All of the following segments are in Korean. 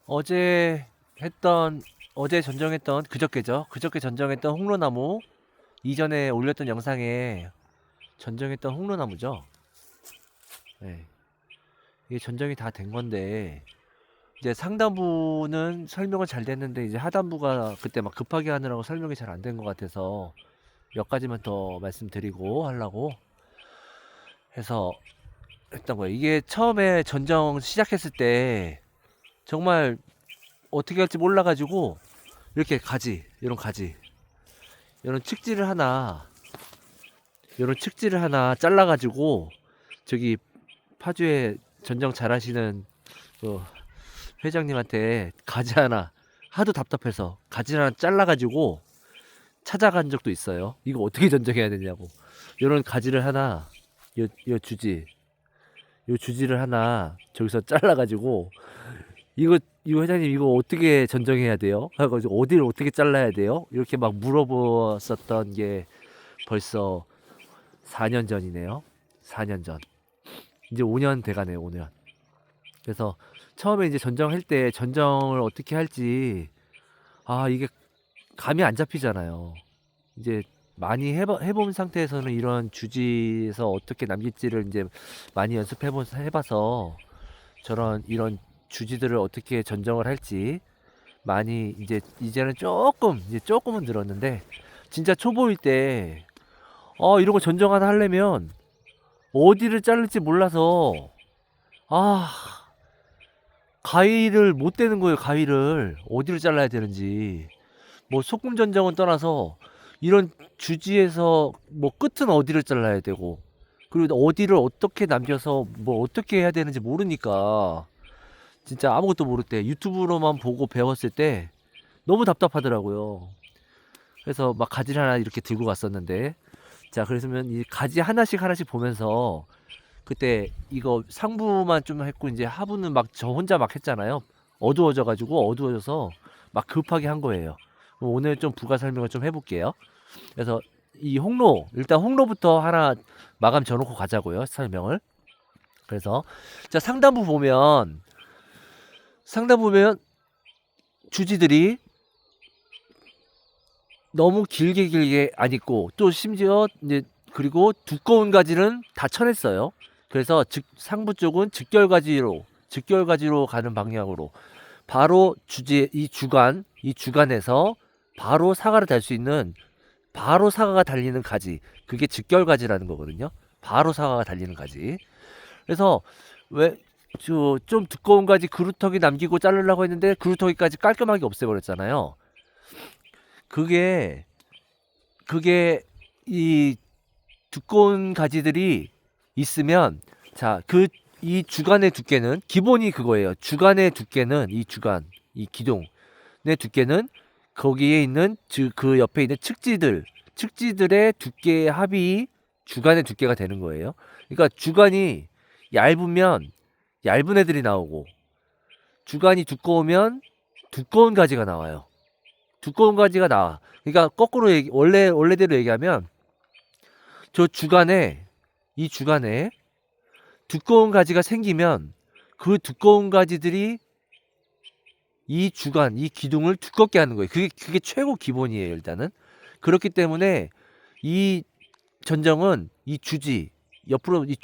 어제 했던 어제 전정했던 그저께 전정했던 홍로나무 이전에 올렸던 영상에 전정했던 홍로나무죠. 네, 이게 전정이 다 된 건데 이제 상단부는 설명은 잘 됐는데 이제 하단부가 그때 막 급하게 하느라고 설명이 잘 안 된 것 같아서 몇 가지만 더 말씀드리고 하려고 해서 했던 거예요. 이게 처음에 전정 시작했을 때 정말 어떻게 할지 몰라가지고 이렇게 이런 측지를 하나 이런 측지를 하나 잘라가지고 저기 파주에 전정 잘하시는 그 회장님한테 가지 하나 하도 답답해서 가지 하나 잘라가지고 찾아간 적도 있어요. 이거 어떻게 전정해야 되냐고. 이런 가지를 하나 요 주지를 하나 저기서 잘라가지고 이거 회장님 이거 어떻게 전정해야 돼요? 하고 어디를 어떻게 잘라야 돼요? 이렇게 막 물어봤었던 게 벌써 4년 전이네요. 4년 전. 이제 5년 돼가네요. 5년. 그래서 처음에 이제 전정할 때 전정을 어떻게 할지 이게 감이 안 잡히잖아요. 이제 많이 해본 상태에서는 이런 주지에서 어떻게 남길지를 이제 많이 해봐서 이런 주지들을 어떻게 전정을 할지 많이 이제는 조금은 늘었는데 진짜 초보일 때 이런 거 전정 하나 하려면 어디를 자를지 몰라서 아 가위를 못 대는 거예요. 가위를 어디를 잘라야 되는지 뭐 소금 전정은 떠나서 이런 주지에서 뭐 끝은 어디를 잘라야 되고 그리고 어디를 어떻게 남겨서 뭐 어떻게 해야 되는지 모르니까 진짜 아무것도 모를 때 유튜브로만 보고 배웠을 때 너무 답답하더라고요. 그래서 막 가지를 하나 이렇게 들고 갔었는데 자 그러면 이 가지 하나씩 보면서 그때 이거 상부만 좀 했고 이제 하부는 막 저 혼자 막 했잖아요. 어두워져서 막 급하게 한 거예요. 그럼 오늘 좀 부가 설명을 좀 해볼게요. 그래서 이 일단 홍로부터 하나 마감 져놓고 가자고요. 설명을. 그래서 자 상단 보면 주지들이 너무 길게 안 있고 또 심지어 이제 그리고 두꺼운 가지는 다 쳐냈어요. 그래서 상부 쪽은 직결가지로 가는 방향으로 바로 이 주간에서 바로 사과를 달 수 있는 바로 사과가 달리는 가지 그게 직결가지라는 거거든요. 바로 사과가 달리는 가지. 그래서 왜 좀 두꺼운 가지 그루터기 남기고 자르려고 했는데 그루터기까지 깔끔하게 없애버렸잖아요. 그게 그게 이 두꺼운 가지들이 있으면 자, 이 주간의 두께는 기본이 그거예요. 주간의 두께는 이 기둥의 두께는 거기에 있는 그 옆에 있는 측지들의 두께의 합이 주간의 두께가 되는 거예요. 그러니까 주간이 얇으면 얇은 애들이 나오고 주간이 두꺼우면 두꺼운 가지가 나와요. 두꺼운 가지가 나와. 그러니까 거꾸로 원래대로 얘기하면 이 주간에 두꺼운 가지가 생기면 그 두꺼운 가지들이 이 기둥을 두껍게 하는 거예요. 그게 최고 기본이에요, 일단은. 그렇기 때문에 이 전정은 옆으로 이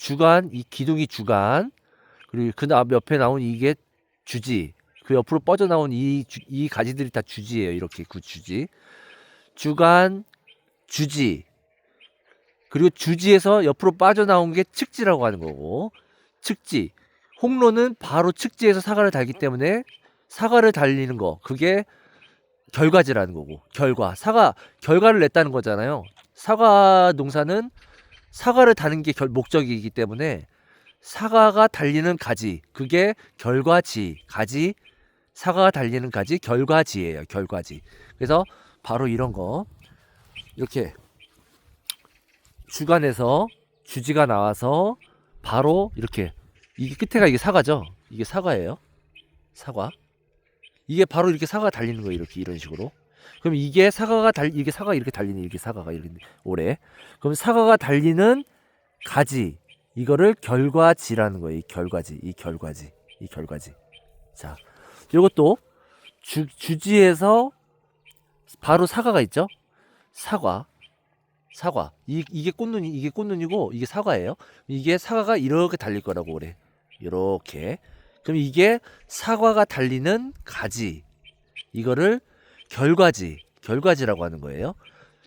기둥이 주간, 그리고 그 다음 옆에 나온 이게 주지, 그 옆으로 뻗어나온 이 가지들이 다 주지예요. 이렇게 그 주간, 주지, 그리고 주지에서 옆으로 빠져나온 게 측지라고 하는 거고, 측지. 홍로는 바로 측지에서 사과를 달기 때문에 사과를 달리는 거, 그게 결과지라는 거고, 결과를 냈다는 거잖아요. 사과 농사는 사과를 다는 게 목적이기 때문에 사과가 달리는 가지, 그게 사과가 달리는 가지, 결과지예요. 결과지. 그래서 바로 이런 거, 이렇게 주간에서 주지가 나와서 바로 이렇게 이게 끝에가 이게 사과죠. 이게 사과예요. 사과. 이게 바로 이렇게 사과가 달리는 거예요. 이렇게 이런 식으로. 그럼 이게 사과가 이렇게 달리는 이렇게 사과가 이렇게 오래. 그럼 사과가 달리는 가지 이거를 결과지라는 거예요. 이 결과지. 자, 요것도 주지에서 바로 사과가 있죠. 사과. 이게 꽃눈이고 이게 사과예요. 이게 사과가 이렇게 달릴 거라고 그래. 이렇게. 그럼 이게 사과가 달리는 가지. 이거를 결과지라고 하는 거예요.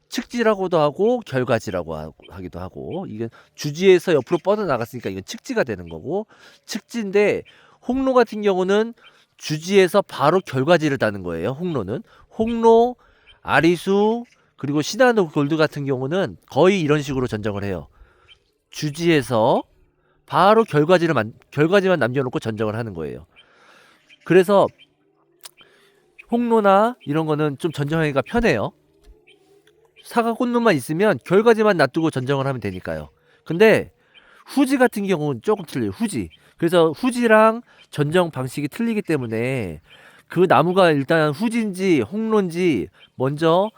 측지라고도 하고 결과지라고 하기도 하고, 이게 주지에서 옆으로 뻗어나갔으니까 이건 측지가 되는 거고, 측지인데 홍로 같은 경우는 주지에서 바로 결과지를 따는 거예요. 홍로, 아리수, 그리고 시나노 골드 같은 경우는 거의 이런 식으로 전정을 해요. 주지에서 바로 결과지만 남겨놓고 전정을 하는 거예요. 그래서 홍로나 이런 거는 좀 전정하기가 편해요. 사과 꽃눈만 있으면 결과지만 놔두고 전정을 하면 되니까요. 근데 후지 같은 경우는 조금 틀려요. 후지. 그래서 후지랑 전정 방식이 틀리기 때문에 그 나무가 일단 후지인지 홍로인지 먼저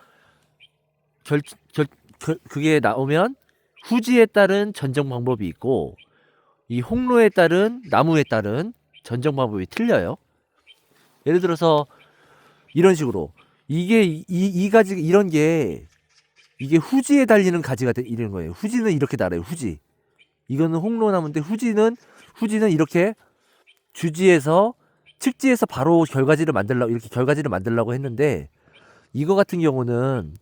그게 나오면 후지에 따른 전정 방법이 있고, 이 홍로에 따른 나무에 따른 전정 방법이 틀려요. 예를 들어서 이런 식으로 이게 이 가지 이런 게 이게 후지에 달리는 가지가 이런 거예요. 후지는 이렇게 달아요. 후지. 이거는 홍로나무인데 후지는 이렇게 주지에서 측지에서 바로 결과지를 만들려고 했는데, 이거 같은 경우는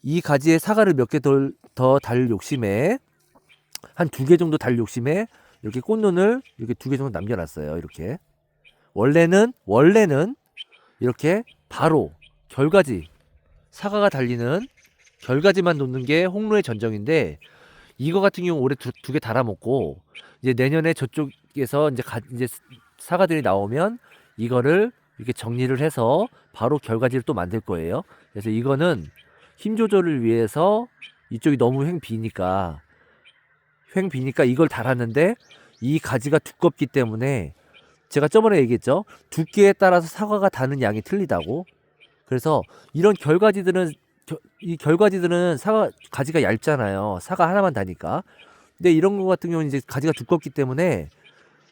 이 가지에 사과를 몇 개 더 달 욕심에, 한 2개 정도 달 욕심에 이렇게 꽃눈을 이렇게 2개 정도 남겨놨어요. 이렇게 원래는 이렇게 바로 결과지, 사과가 달리는 결과지만 놓는 게 홍로의 전정인데, 이거 같은 경우 올해 2개 달아먹고 이제 내년에 저쪽에서 이제 사과들이 나오면 이거를 이렇게 정리를 해서 바로 결과지를 또 만들 거예요. 그래서 이거는 힘 조절을 위해서 이쪽이 너무 횡 비니까 이걸 달았는데, 이 가지가 두껍기 때문에 제가 저번에 얘기했죠. 두께에 따라서 사과가 다는 양이 틀리다고. 그래서 이런 이 결과지들은 사과 가지가 얇잖아요. 사과 하나만 다니까. 근데 이런 거 같은 경우는 이제 가지가 두껍기 때문에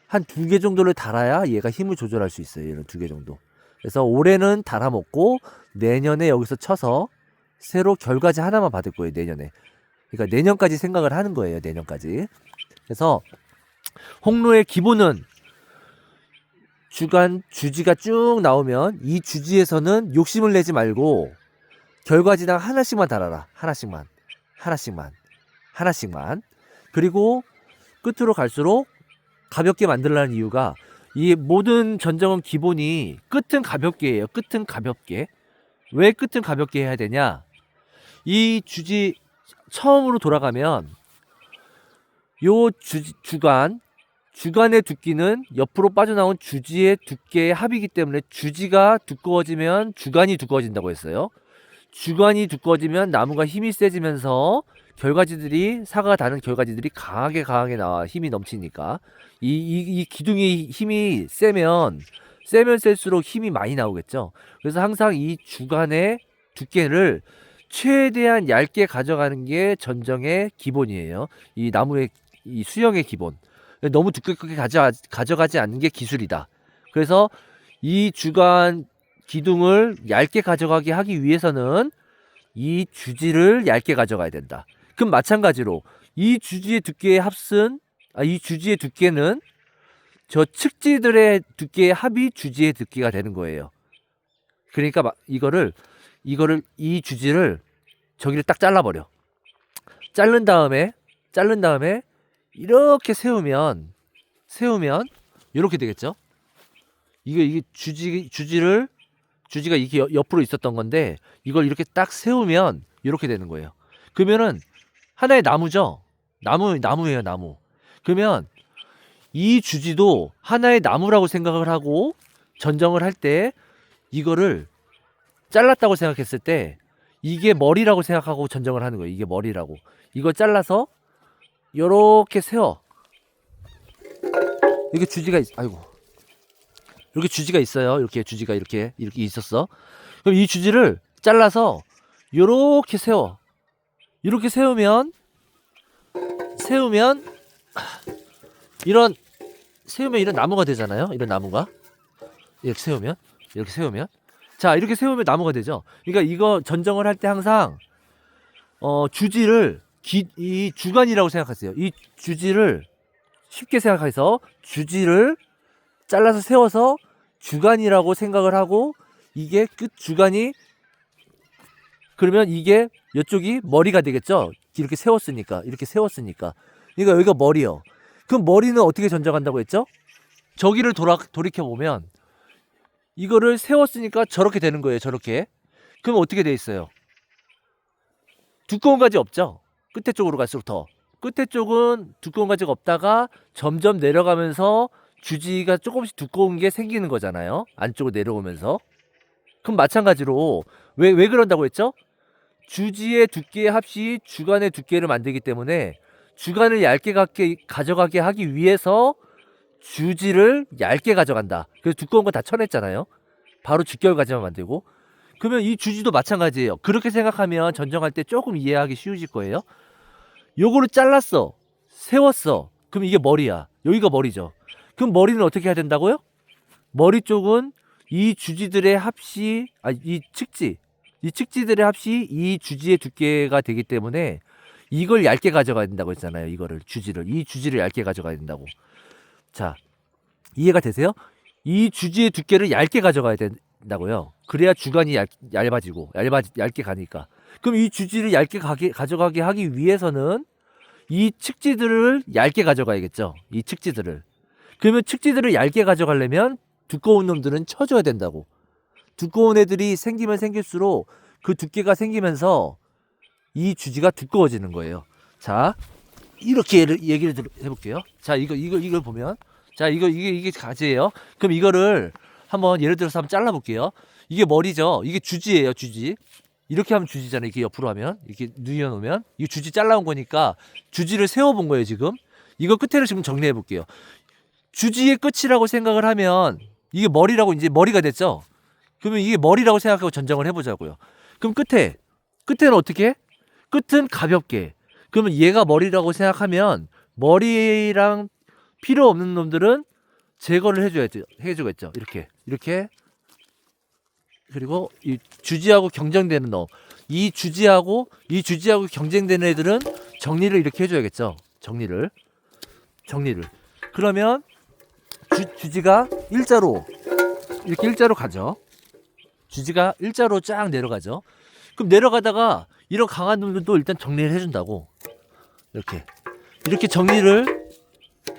한 2개 정도를 달아야 얘가 힘을 조절할 수 있어요. 이런 2개 정도. 그래서 올해는 달아먹고 내년에 여기서 쳐서 새로 결과지 하나만 받을 거예요. 내년에. 그러니까 내년까지 생각을 하는 거예요. 내년까지. 그래서 홍로의 기본은 주지가 쭉 나오면 이 주지에서는 욕심을 내지 말고 결과지당 하나씩만 달아라. 하나씩만. 그리고 끝으로 갈수록 가볍게 만들라는 이유가, 이 모든 전정은 기본이 끝은 가볍게 해요. 끝은 가볍게. 왜 끝은 가볍게 해야 되냐? 이 주지 처음으로 돌아가면 요 주간의 두께는 옆으로 빠져나온 주지의 두께의 합이기 때문에 주지가 두꺼워지면 주간이 두꺼워진다고 했어요. 주간이 두꺼워지면 나무가 힘이 세지면서 사과가 다는 결과지들이 강하게 나와. 힘이 넘치니까. 이 기둥이 힘이 세면 셀수록 힘이 많이 나오겠죠. 그래서 항상 이 주간의 두께를 최대한 얇게 가져가는 게 전정의 기본이에요. 이 나무의 이 수영의 기본. 너무 두껍게 가져가지 않는 게 기술이다. 그래서 이 주간 기둥을 얇게 가져가게 하기 위해서는 이 주지를 얇게 가져가야 된다. 그럼 마찬가지로 이 주지의 두께는 저 측지들의 두께의 합이 주지의 두께가 되는 거예요. 그러니까 이 주지를 저기를 딱 잘라버려. 자른 다음에 이렇게 세우면 이렇게 되겠죠. 이게 주지가 이렇게 옆으로 있었던 건데, 이걸 이렇게 딱 세우면 이렇게 되는 거예요. 그러면은 하나의 나무죠. 나무예요, 나무. 그러면 이 주지도 하나의 나무라고 생각을 하고 전정을 할 때, 이거를 잘랐다고 생각했을 때 이게 머리라고 생각하고 전정을 하는 거예요. 이게 머리라고. 이걸 잘라서 요렇게 세워. 이렇게 이렇게 주지가 있어요. 이렇게 주지가 이렇게 있었어. 그럼 이 주지를 잘라서 요렇게 세워. 이렇게 세우면 이런 나무가 되잖아요. 이런 나무가. 이렇게 세우면, 이렇게 세우면, 자 이렇게 세우면 나무가 되죠. 그러니까 이거 전정을 할 때 항상 주지를 이 주간이라고 생각하세요. 이 주지를 쉽게 생각해서 주지를 잘라서 세워서 주간이라고 생각을 하고, 이게 끝 주간이, 그러면 이게 이쪽이 머리가 되겠죠. 이렇게 세웠으니까, 이렇게 세웠으니까. 그러니까 여기가 머리요. 그럼 머리는 어떻게 전정한다고 했죠? 저기를 돌이켜 보면 이거를 세웠으니까 저렇게 되는 거예요. 저렇게. 그럼 어떻게 돼 있어요? 두꺼운 가지 없죠. 끝에 쪽으로 갈수록 더. 끝에 쪽은 두꺼운 가지가 없다가 점점 내려가면서 주지가 조금씩 두꺼운 게 생기는 거잖아요. 안쪽으로 내려오면서. 그럼 마찬가지로 왜 그런다고 했죠? 주지의 두께의 합이 주간의 두께를 만들기 때문에 주간을 얇게 가져가게 하기 위해서 주지를 얇게 가져간다. 그래서 두꺼운 거 다 쳐냈잖아요. 바로 직결가지만 만들고. 그러면 이 주지도 마찬가지예요. 그렇게 생각하면 전정할 때 조금 이해하기 쉬우실 거예요. 요거를 잘랐어, 세웠어. 그럼 이게 머리야. 여기가 머리죠. 그럼 머리는 어떻게 해야 된다고요? 머리 쪽은 이 주지들의 합이, 이 측지들의 합이 이 주지의 두께가 되기 때문에 이걸 얇게 가져가야 된다고 했잖아요. 이 주지를 얇게 가져가야 된다고. 자, 이해가 되세요? 이 주지의 두께를 얇게 가져가야 된다고요. 그래야 주간이 얇게 가니까. 그럼 이 주지를 얇게 가져가게 하기 위해서는 이 측지들을 얇게 가져가야겠죠. 이 측지들을. 그러면 측지들을 얇게 가져가려면 두꺼운 놈들은 쳐줘야 된다고. 두꺼운 애들이 생기면 생길수록 그 두께가 생기면서 이 주지가 두꺼워지는 거예요. 자, 이렇게 얘기를 해볼게요. 자, 이걸 보면, 자, 이게 가지예요. 그럼 이거를 한번 예를 들어서 한번 잘라볼게요. 이게 머리죠. 이게 주지예요, 주지. 이렇게 하면 주지잖아요. 이렇게 옆으로 하면, 이렇게 누워놓으면, 이 주지 잘라온 거니까 주지를 세워본 거예요, 지금. 이거 끝에를 지금 정리해 볼게요. 주지의 끝이라고 생각을 하면 이게 머리라고, 이제 머리가 됐죠. 그러면 이게 머리라고 생각하고 전정을 해보자고요. 그럼 끝에는 어떻게? 끝은 가볍게. 그러면 얘가 머리라고 생각하면 머리랑 필요 없는 놈들은 제거를 해주겠죠. 이렇게. 그리고 이 주지하고 경쟁되는 놈, 이 주지하고 경쟁되는 애들은 정리를 이렇게 해줘야겠죠. 정리를. 그러면 주지가 일자로, 이렇게 일자로 가죠. 주지가 일자로 쫙 내려가죠. 그럼 내려가다가 이런 강한 놈들도 일단 정리를 해준다고. 이렇게 정리를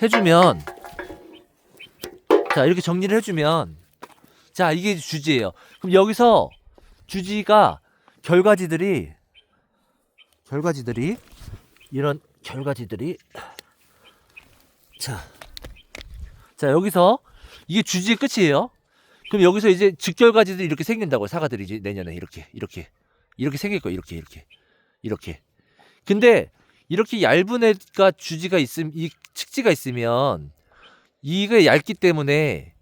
해주면, 자, 이렇게 정리를 해주면, 자, 이게 주지예요. 그럼 여기서 주지가 이런 결과지들이, 자, 여기서 이게 주지의 끝이에요. 그럼 여기서 이제 직결과지들이 이렇게 생긴다고. 사과들이 이제 내년에 이렇게 생길 거예요. 이렇게. 근데 이렇게 얇은 애가 주지가 이 측지가 있으면 이게 얇기 때문에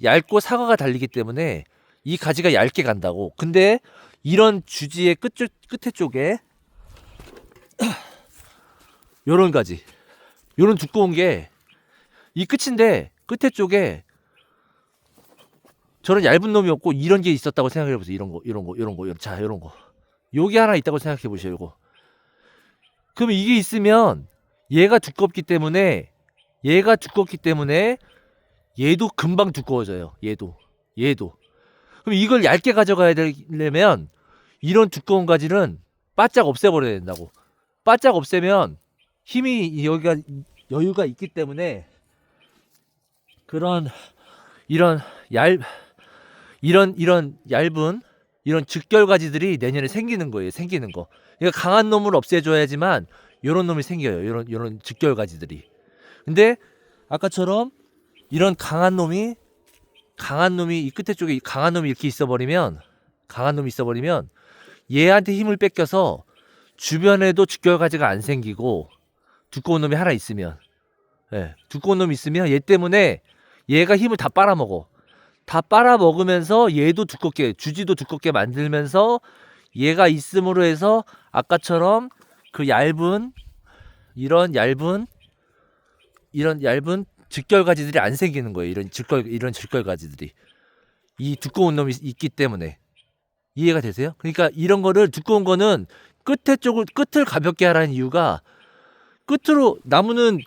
얇고 사과가 달리기 때문에 이 가지가 얇게 간다고. 근데 이런 주지의 끝에 쪽에 요런 가지, 요런 두꺼운 게 이 끝인데 끝에 쪽에 저런 얇은 놈이 없고 이런 게 있었다고 생각해 보세요. 이런 거. 자, 요런 거. 요게 하나 있다고 생각해 보세요. 요거. 그럼 이게 있으면 얘가 두껍기 때문에 얘도 금방 두꺼워져요. 얘도. 그럼 이걸 얇게 가져가야 되려면 이런 두꺼운 가지는 바짝 없애버려야 된다고. 바짝 없애면 힘이 여기가 여유가 있기 때문에 이런 얇은 이런 즉결가지들이 내년에 생기는 거예요. 그러니까 강한 놈을 없애줘야지만 요런 놈이 생겨요. 요런 즉결가지들이. 근데 아까처럼 이런 강한 놈이 이 끝에 쪽에 강한 놈이 이렇게 있어버리면 얘한테 힘을 뺏겨서 주변에도 즉결가지가 안 생기고, 두꺼운 놈이 하나 있으면, 두꺼운 놈이 있으면 얘 때문에 얘가 힘을 다 빨아먹어. 다 빨아먹으면서 얘도 주지도 두껍게 만들면서 얘가 있음으로 해서 아까처럼 그 이런 얇은 직결 가지들이 안 생기는 거예요. 이런 직결 가지들이 이 두꺼운 놈이 있기 때문에. 이해가 되세요? 그러니까 이런 거를 두꺼운 거는 끝을 가볍게 하라는 이유가 끝으로 나무는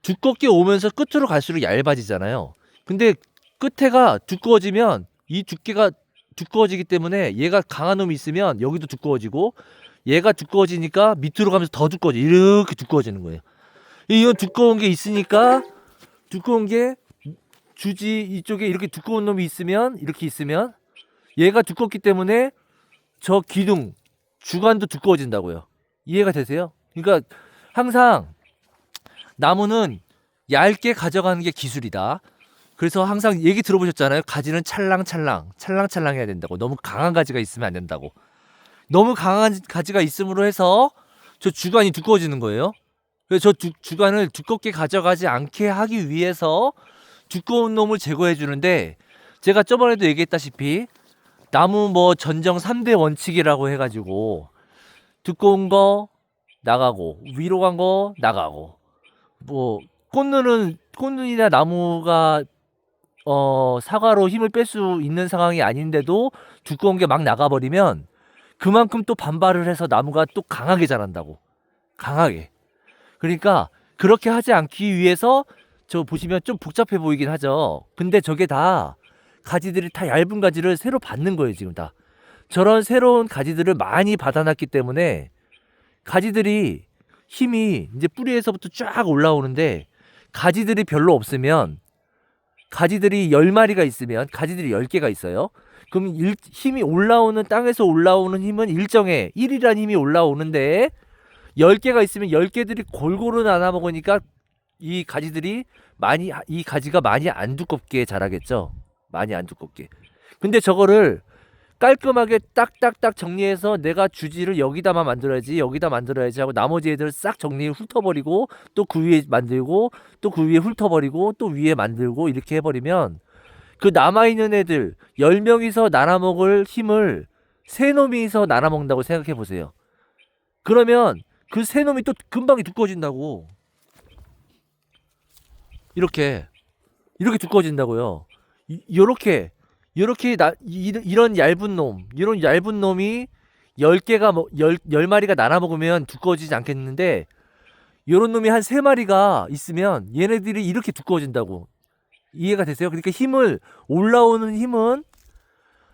두껍게 오면서 끝으로 갈수록 얇아지잖아요. 근데 끝에가 두꺼워지면 이 두께가 두꺼워지기 때문에 얘가 강한 놈이 있으면 여기도 두꺼워지고 얘가 두꺼워지니까 밑으로 가면서 더 두꺼워져. 이렇게 두꺼워지는 거예요. 이건 두꺼운 게 있으니까 두꺼운 게 주지 이쪽에 이렇게 두꺼운 놈이 있으면 이렇게 있으면 얘가 두껍기 때문에 저 기둥 주간도 두꺼워진다고요. 이해가 되세요? 그러니까 항상 나무는 얇게 가져가는 게 기술이다. 그래서 항상 얘기 들어보셨잖아요. 가지는 찰랑찰랑 해야 된다고. 너무 강한 가지가 있으면 안 된다고. 너무 강한 가지가 있음으로 해서 저 주간이 두꺼워지는 거예요. 그래서 저 주간을 두껍게 가져가지 않게 하기 위해서 두꺼운 놈을 제거해 주는데 제가 저번에도 얘기했다시피 나무 뭐 전정 3대 원칙이라고 해가지고 두꺼운 거 나가고 위로 간 거 나가고 뭐 꽃눈이나 나무가 사과로 힘을 뺄 수 있는 상황이 아닌데도 두꺼운 게 막 나가버리면 그만큼 또 반발을 해서 나무가 또 강하게 자란다고. 강하게. 그러니까 그렇게 하지 않기 위해서 저 보시면 좀 복잡해 보이긴 하죠. 근데 저게 다 가지들이 다 얇은 가지를 새로 받는 거예요, 지금 다. 저런 새로운 가지들을 많이 받아놨기 때문에 가지들이 힘이 이제 뿌리에서부터 쫙 올라오는데 가지들이 별로 없으면 가지들이 10마리가 있으면 가지들이 10개가 있어요. 그럼 힘이 올라오는 땅에서 올라오는 힘은 일정해. 1이라는 힘이 올라오는데 10개가 있으면 10개들이 골고루 나눠 먹으니까 이 가지가 많이 안 두껍게 자라겠죠. 많이 안 두껍게. 근데 저거를 깔끔하게 딱딱딱 정리해서 내가 주지를 여기다만 만들어야지 하고 나머지 애들 싹 정리 훑어버리고 또 그 위에 만들고 또 그 위에 훑어버리고 또 위에 만들고 이렇게 해버리면 그 남아있는 애들 10명이서 나눠먹을 힘을 3놈이서 나눠먹는다고 생각해보세요. 그러면 그 3놈이 또 금방 두꺼워진다고. 이렇게 두꺼워진다고요. 이런 얇은 놈이 10마리가 나눠 먹으면 두꺼워지지 않겠는데 요런 놈이 한 3마리가 있으면 얘네들이 이렇게 두꺼워진다고. 이해가 되세요? 그러니까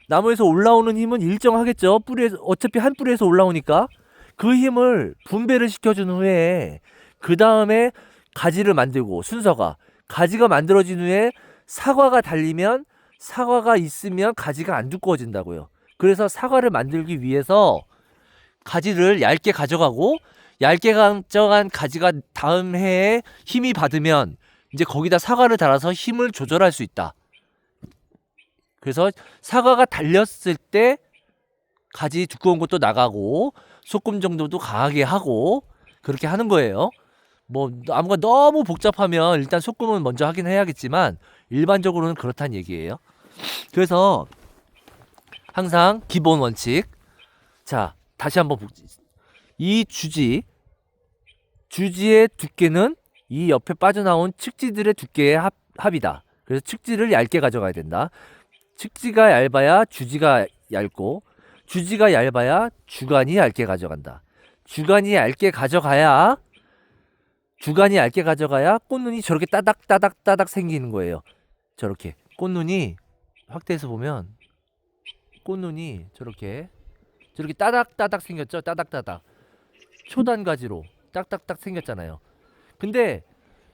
나무에서 올라오는 힘은 일정하겠죠. 어차피 한 뿌리에서 올라오니까 그 힘을 분배를 시켜준 후에 그 다음에 가지를 만들고 순서가 가지가 만들어진 후에 사과가 달리면 사과가 있으면 가지가 안 두꺼워진다고요. 그래서 사과를 만들기 위해서 가지를 얇게 가져가고 얇게 가져간 가지가 다음 해에 힘이 받으면 이제 거기다 사과를 달아서 힘을 조절할 수 있다. 그래서 사과가 달렸을 때 가지 두꺼운 것도 나가고 소금 정도도 강하게 하고 그렇게 하는 거예요. 뭐 나무가 너무 복잡하면 일단 소금은 먼저 하긴 해야겠지만 일반적으로는 그렇다는 얘기예요. 그래서 항상 기본 원칙. 자, 다시 한번 이 주지의 두께는 이 옆에 빠져나온 측지들의 두께의 합이다. 그래서 측지를 얇게 가져가야 된다. 측지가 얇아야 주지가 얇고 주지가 얇아야 주간이 얇게 가져간다. 주간이 얇게 가져가야 꽃눈이 저렇게 따닥 생기는 거예요. 저렇게 꽃눈이 확대해서 보면 꽃눈이 저렇게 따닥 생겼죠. 따닥 초단가지로 딱딱딱 생겼잖아요. 근데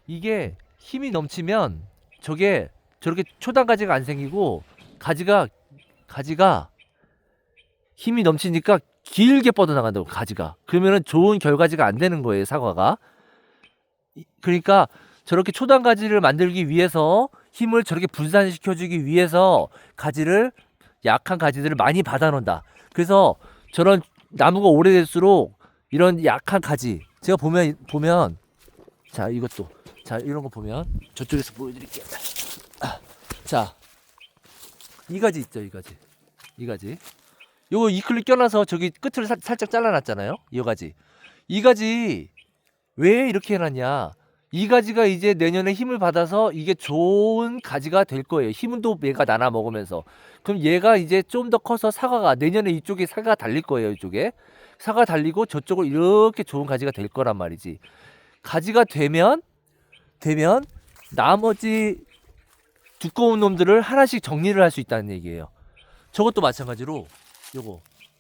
이게 힘이 넘치면 저게 저렇게 초단가지가 안 생기고 가지가 힘이 넘치니까 길게 뻗어나간다고. 가지가 그러면은 좋은 결과지가 안 되는 거예요, 사과가. 그러니까 저렇게 초단가지를 만들기 위해서 힘을 저렇게 분산시켜주기 위해서 약한 가지들을 많이 받아놓는다. 그래서 저런 나무가 오래될수록 이런 약한 가지 제가 보면 자 이것도 자 이런 거 보면 저쪽에서 보여드릴게요. 자 이 가지 있죠. 이 가지 요거 이클립 껴놔서 저기 끝을 살짝 잘라놨잖아요. 이 가지 왜 이렇게 해놨냐. 이 가지가 이제 내년에 힘을 받아서 이게 좋은 가지가 될 거예요. 힘은 또 얘가 나눠 먹으면서. 그럼 얘가 이제 좀 더 커서 사과가 내년에 이쪽에 사과가 달릴 거예요. 이쪽에 사과 달리고 저쪽으로 이렇게 좋은 가지가 될 거란 말이지. 가지가 되면 나머지 두꺼운 놈들을 하나씩 정리를 할 수 있다는 얘기예요. 저것도 마찬가지로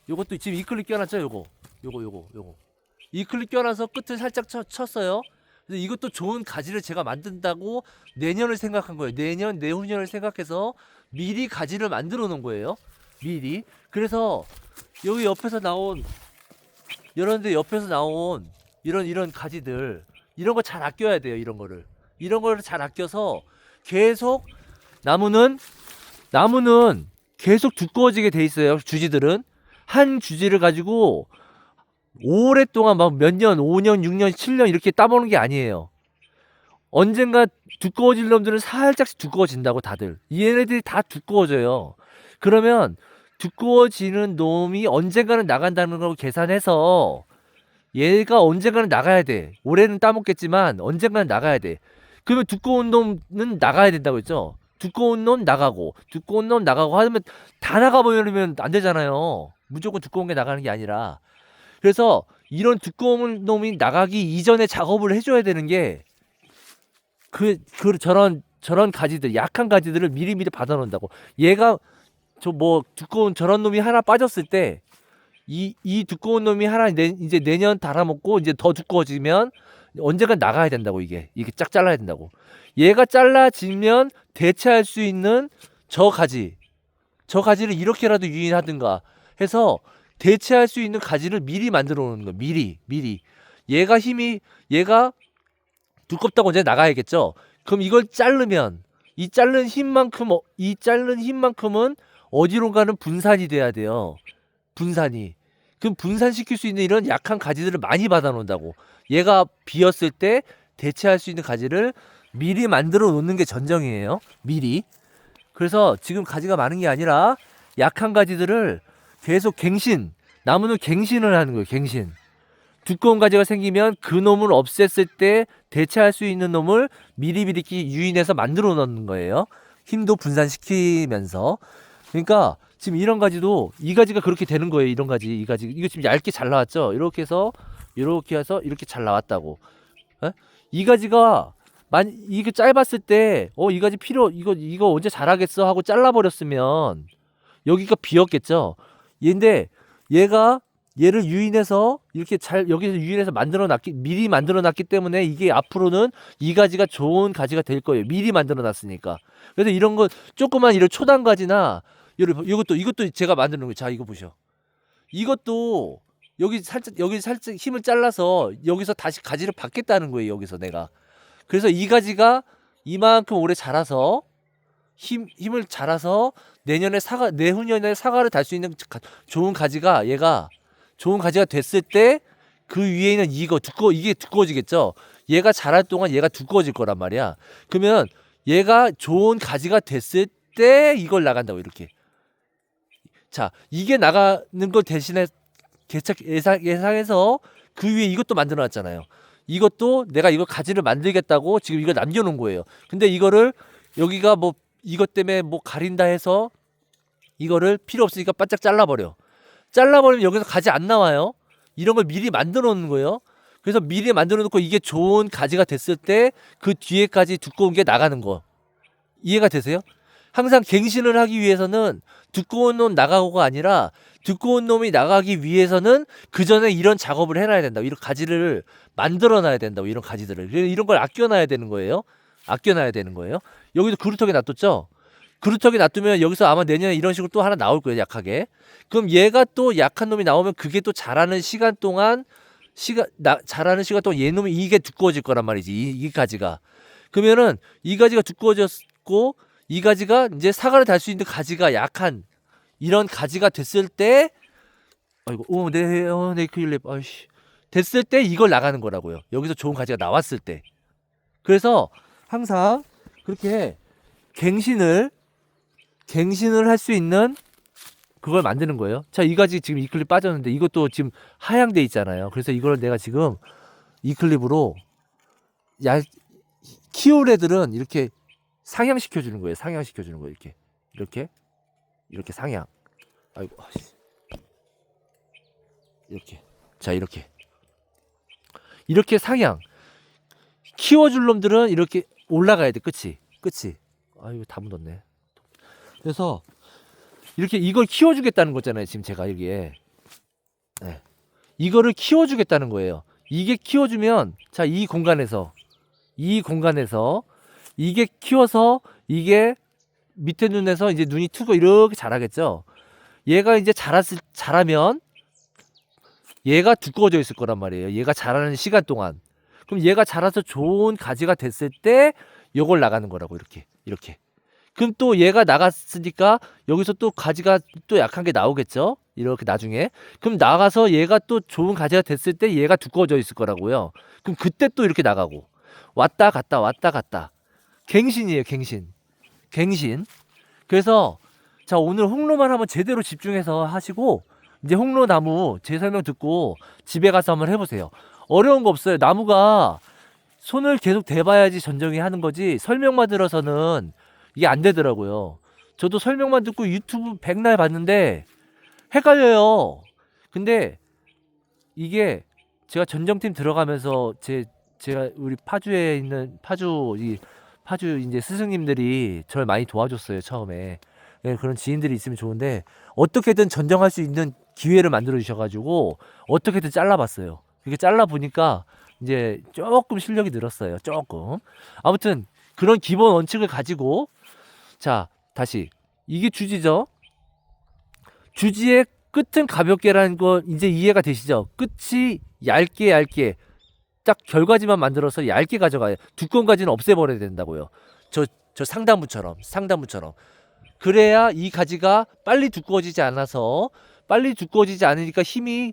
요것도 지금 이클립 껴놨죠. 요거 이클립 껴놔서 끝을 살짝 쳤어요. 그래서 이것도 좋은 가지를 제가 만든다고 내년을 생각한 거예요. 내년, 내후년을 생각해서 미리 가지를 만들어 놓은 거예요. 미리. 그래서 여기 옆에서 나온 이런 가지들, 이런 거 잘 아껴야 돼요. 이런 거를 잘 아껴서 계속 나무는 계속 두꺼워지게 돼 있어요. 주지들은 한 주지를 가지고 오랫동안 막 몇 년, 5년, 6년, 7년 이렇게 따보는 게 아니에요. 언젠가 두꺼워질 놈들은 살짝씩 두꺼워진다고 다들. 얘네들이 다 두꺼워져요. 그러면 두꺼워지는 놈이 언젠가는 나간다는 걸 계산해서 얘가 언젠가는 나가야 돼. 올해는 따먹겠지만 언젠가는 나가야 돼. 그러면 두꺼운 놈은 나가야 된다고 했죠. 두꺼운 놈 나가고 하면 다 나가버리면 안 되잖아요. 무조건 두꺼운 게 나가는 게 아니라. 그래서 이런 두꺼운 놈이 나가기 이전에 작업을 해줘야 되는 게 저런 가지들, 약한 가지들을 미리미리 받아놓는다고. 얘가 두꺼운 저런 놈이 하나 빠졌을 때 이 두꺼운 놈이 하나 이제 내년 달아먹고 이제 더 두꺼워지면 언젠가 나가야 된다고. 이게 쫙 잘라야 된다고. 얘가 잘라지면 대체할 수 있는 저 가지를 이렇게라도 유인하든가 해서 대체할 수 있는 가지를 미리 만들어 놓는 거예요. 미리. 얘가 두껍다고 이제 나가야겠죠. 그럼 이걸 자르면 이 자른 힘만큼은 어디론가는 분산이 돼야 돼요. 그럼 분산시킬 수 있는 이런 약한 가지들을 많이 받아 놓는다고. 얘가 비었을 때 대체할 수 있는 가지를 미리 만들어 놓는 게 전정이에요. 미리. 그래서 지금 가지가 많은 게 아니라 약한 가지들을 계속 나무는 갱신을 하는 거예요. 갱신. 두꺼운 가지가 생기면 그 놈을 없앴을 때 대체할 수 있는 놈을 미리미리 유인해서 만들어 놓는 거예요. 힘도 분산시키면서. 그러니까 지금 이런 가지도 이 가지가 그렇게 되는 거예요. 이런 가지, 이 가지. 이거 지금 얇게 잘 나왔죠. 이렇게 해서 이렇게 잘 나왔다고. 에? 이 가지가 이게 짧았을 때 이 가지 이거 언제 자라겠어 하고 잘라버렸으면 여기가 비었겠죠. 얘인데 얘를 유인해서 이렇게 여기서 유인해서 미리 만들어 놨기 때문에 이게 앞으로는 이 가지가 좋은 가지가 될 거예요. 미리 만들어 놨으니까. 그래서 이런 거 조그만 이런 초단 가지나 이것도 제가 만드는 거예요. 자, 이거 보셔. 이것도 여기 살짝 힘을 잘라서 여기서 다시 가지를 받겠다는 거예요. 여기서 내가. 그래서 이 가지가 이만큼 오래 자라서 힘을 자라서 내후년에 사과를 달 수 있는 좋은 가지가 얘가 좋은 가지가 됐을 때 그 위에 있는 이게 두꺼워지겠죠. 얘가 자랄 동안 얘가 두꺼워질 거란 말이야. 그러면 얘가 좋은 가지가 됐을 때 이걸 나간다고. 이렇게. 자, 이게 나가는 걸 대신에 예상해서 그 위에 이것도 만들어 놨잖아요. 이것도 내가 이거 가지를 만들겠다고 지금 이걸 남겨놓은 거예요. 근데 이거를 여기가 이것 때문에 가린다 해서 이거를 필요 없으니까 바짝 잘라버리면 여기서 가지 안 나와요. 이런 걸 미리 만들어 놓는 거예요. 그래서 미리 만들어 놓고 이게 좋은 가지가 됐을 때 그 뒤에까지 두꺼운 게 나가는 거. 이해가 되세요? 항상 갱신을 하기 위해서는 두꺼운 놈 나가고가 아니라 두꺼운 놈이 나가기 위해서는 그 전에 이런 작업을 해놔야 된다고. 이런 가지를 만들어 놔야 된다고. 이런 가지들을. 이런 걸 아껴놔야 되는 거예요. 여기도 그루터기 놔뒀죠? 그루터기 놔두면 여기서 아마 내년에 이런 식으로 또 하나 나올 거예요. 약하게. 그럼 얘가 또 약한 놈이 나오면 그게 또 자라는 시간 동안 얘 놈이 이게 두꺼워질 거란 말이지. 이 가지가. 그러면은 이 가지가 두꺼워졌고 이 가지가 이제 사과를 달 수 있는 가지가 약한 이런 가지가 됐을 때 내 클립 됐을 때 이걸 나가는 거라고요. 여기서 좋은 가지가 나왔을 때. 그래서 항상 그렇게 갱신을 할 수 있는 그걸 만드는 거예요. 자, 이 가지 지금 이 클립 빠졌는데 이것도 지금 하향돼 있잖아요. 그래서 이걸 내가 지금 이 클립으로 키울 애들은 이렇게 상향시켜 주는 거예요. 상향시켜 주는 거예요. 이렇게 상향. 아이고. 이렇게. 자, 이렇게 상향. 키워줄 놈들은 이렇게 올라가야 돼. 그치? 아이고, 다 묻었네. 그래서 이렇게 이걸 키워주겠다는 거잖아요. 지금 제가 이게. 네. 이거를 키워주겠다는 거예요. 이게 키워주면, 자, 이 공간에서 이게 키워서 이게 밑에 눈에서 이제 눈이 트고 이렇게 자라겠죠. 얘가 이제 자라면 얘가 두꺼워져 있을 거란 말이에요. 얘가 자라는 시간 동안. 그럼 얘가 자라서 좋은 가지가 됐을 때 요걸 나가는 거라고. 이렇게. 그럼 또 얘가 나갔으니까 여기서 또 가지가 또 약한 게 나오겠죠. 이렇게 나중에. 그럼 나가서 얘가 또 좋은 가지가 됐을 때 얘가 두꺼워져 있을 거라고요. 그럼 그때 또 이렇게 나가고 왔다 갔다. 갱신이에요. 갱신. 그래서 자, 오늘 홍로만 한번 제대로 집중해서 하시고 이제 홍로나무 제 설명 듣고 집에 가서 한번 해보세요. 어려운 거 없어요. 나무가 손을 계속 대봐야지 전정이 하는 거지 설명만 들어서는 이게 안 되더라고요. 저도 설명만 듣고 유튜브 백날 봤는데 헷갈려요. 근데 이게 제가 전정팀 들어가면서 제가 우리 파주에 있는 파주 이제 스승님들이 저를 많이 도와줬어요. 처음에. 네, 그런 지인들이 있으면 좋은데 어떻게든 전정할 수 있는 기회를 만들어 주셔가지고 어떻게든 잘라봤어요. 그렇게 잘라보니까 이제 조금 실력이 늘었어요. 조금. 아무튼 그런 기본 원칙을 가지고 자, 다시 이게 주지죠. 주지의 끝은 가볍게라는 거 이제 이해가 되시죠? 끝이 얇게 딱 결과지만 만들어서 얇게 가져가요. 두꺼운 가지는 없애버려야 된다고요. 저 상단부처럼. 그래야 이 가지가 빨리 두꺼워지지 않으니까 힘이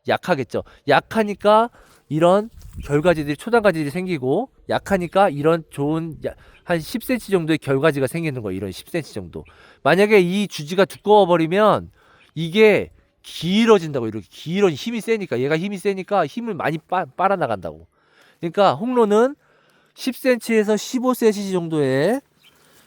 약하겠죠. 약하니까 이런 결가지들이 초단가지들이 생기고 약하니까 이런 좋은 한 10cm 정도의 결가지가 생기는 거예요. 이런 10cm 정도. 만약에 이 주지가 두꺼워 버리면 이게 길어진다고. 이렇게 힘이 세니까 얘가 힘이 세니까 힘을 많이 빨아나간다고. 그러니까 홍로는 10cm에서 15cm 정도의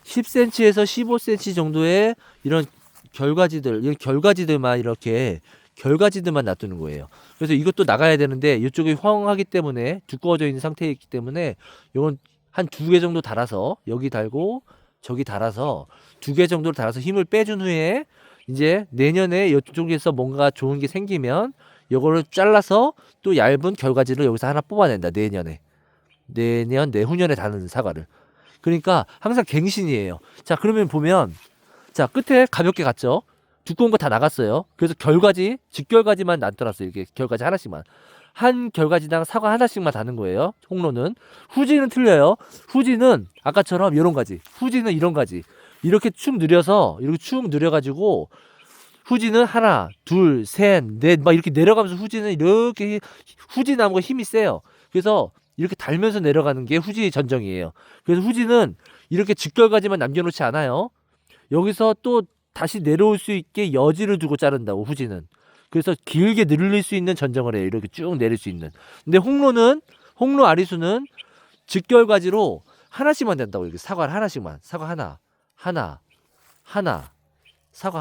10cm에서 15cm 정도의 이런 결가지들만 이렇게 결가지들만 놔두는 거예요. 그래서 이것도 나가야 되는데 이쪽이 황하기 때문에 두꺼워져 있는 상태에 있기 때문에 이건 한 2개 정도 달아서 여기 달고 저기 달아서 2개 정도를 달아서 힘을 빼준 후에 이제 내년에 이쪽에서 뭔가 좋은 게 생기면 이거를 잘라서 또 얇은 결가지를 여기서 하나 뽑아낸다. 내후년에 다는 사과를. 그러니까 항상 갱신이에요. 자, 그러면 보면 자, 끝에 가볍게 갔죠. 두꺼운 거 다 나갔어요. 그래서 직결가지만 남더랐어요. 이렇게 결가지 하나씩만. 한 결가지당 사과 하나씩만 다는 거예요. 홍로는. 후지는 틀려요. 후지는 아까처럼 이런 가지. 후지는 이런 가지. 이렇게 쭉 늘려가지고 후지는 하나, 둘, 셋, 넷 막 이렇게 내려가면서 후지 나무가 힘이 세요. 그래서 이렇게 달면서 내려가는 게 후지 전정이에요. 그래서 후지는 이렇게 직결가지만 남겨놓지 않아요. 여기서 또 다시 내려올 수 있게 여지를 두고 자른다고. 후지는. 그래서 길게 늘릴 수 있는 전정을 해요. 이렇게 쭉 내릴 수 있는. 근데 홍로 아리수는 직결가지로 하나씩만 된다고. 이렇게 사과를 하나씩만. 사과 하나, 사과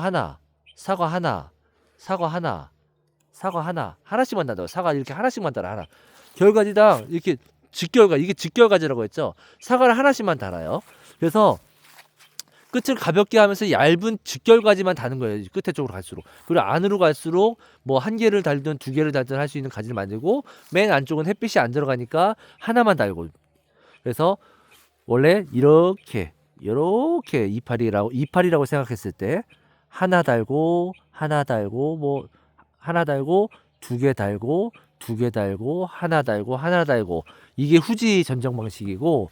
하나, 하나씩만 단다고. 사과 이렇게 하나씩만 달아. 하나. 결가지당 이렇게 이게 직결가지라고 했죠. 사과를 하나씩만 달아요. 그래서 끝을 가볍게 하면서 얇은 직결가지만 다는 거예요. 끝에 쪽으로 갈수록. 그리고 안으로 갈수록 뭐 1개를 달든 2개를 달든 할 수 있는 가지를 만들고 맨 안쪽은 햇빛이 안 들어가니까 하나만 달고. 그래서 원래 이렇게 이파리라고 생각했을 때 하나 달고 뭐 하나 달고 2개 달고 2개 달고 하나 달고 이게 후지 전정 방식이고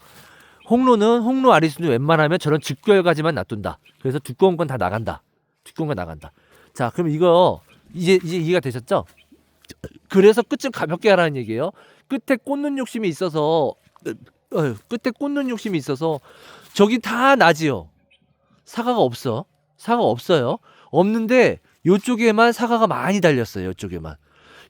홍로 아리수는 웬만하면 저런 직결가지만 놔둔다. 그래서 두꺼운 건 다 나간다. 자, 그럼 이거 이제 이해가 되셨죠? 그래서 끝을 가볍게 하라는 얘기예요. 끝에 꽂는 욕심이 있어서 저기 다 나지요. 사과가 없어요. 없는데 요쪽에만 사과가 많이 달렸어요.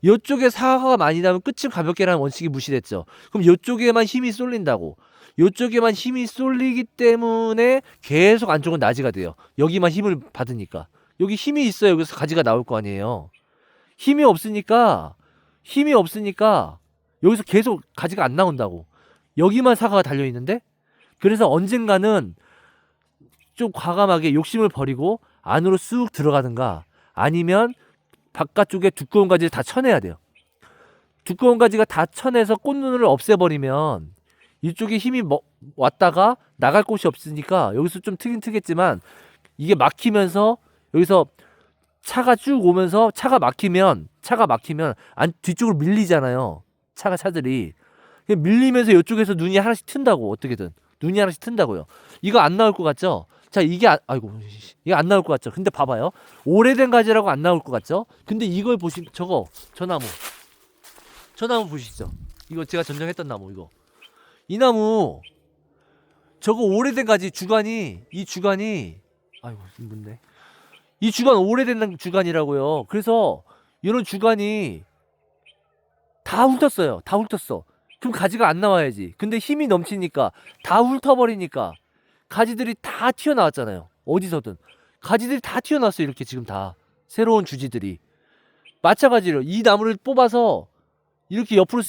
요쪽에 사과가 많이 달면 끝을 가볍게 하라는 원칙이 무시됐죠. 그럼 요쪽에만 힘이 쏠린다고. 요쪽에만 힘이 쏠리기 때문에 계속 안쪽은 나지가 돼요. 여기만 힘을 받으니까. 여기 힘이 있어요. 여기서 가지가 나올 거 아니에요. 힘이 없으니까 여기서 계속 가지가 안 나온다고. 여기만 사과가 달려 있는데, 그래서 언젠가는 좀 과감하게 욕심을 버리고 안으로 쑥 들어가든가, 아니면 바깥쪽에 두꺼운 가지를 다 쳐내야 돼요. 두꺼운 가지가 다 쳐내서 꽃눈을 없애버리면 이쪽에 힘이 왔다가 나갈 곳이 없으니까 여기서 좀 트긴 트겠지만, 이게 막히면서 여기서 차가 쭉 오면서 차가 막히면 안 뒤쪽으로 밀리잖아요. 차들이 밀리면서 이쪽에서 눈이 하나씩 튼다고. 어떻게든 눈이 하나씩 튼다고요. 이거 안 나올 것 같죠? 자, 이게 이게 안 나올 것 같죠? 근데 봐봐요. 오래된 가지라고 안 나올 것 같죠? 근데 이걸 저거 저 나무 보시죠. 이거 제가 전정했던 나무, 이 나무, 저거 오래된 가지, 이 주간이 뭔데? 이 주간 오래된 주간이라고요. 그래서 이런 주간이 다 훑었어요. 다 훑었어. 그럼 가지가 안 나와야지. 근데 힘이 넘치니까 다 훑어버리니까 가지들이 다 튀어나왔잖아요. 어디서든 가지들이 다 튀어나왔어요. 이렇게 지금 다 새로운 마찬가지로 이 나무를 뽑아서 이렇게 옆으로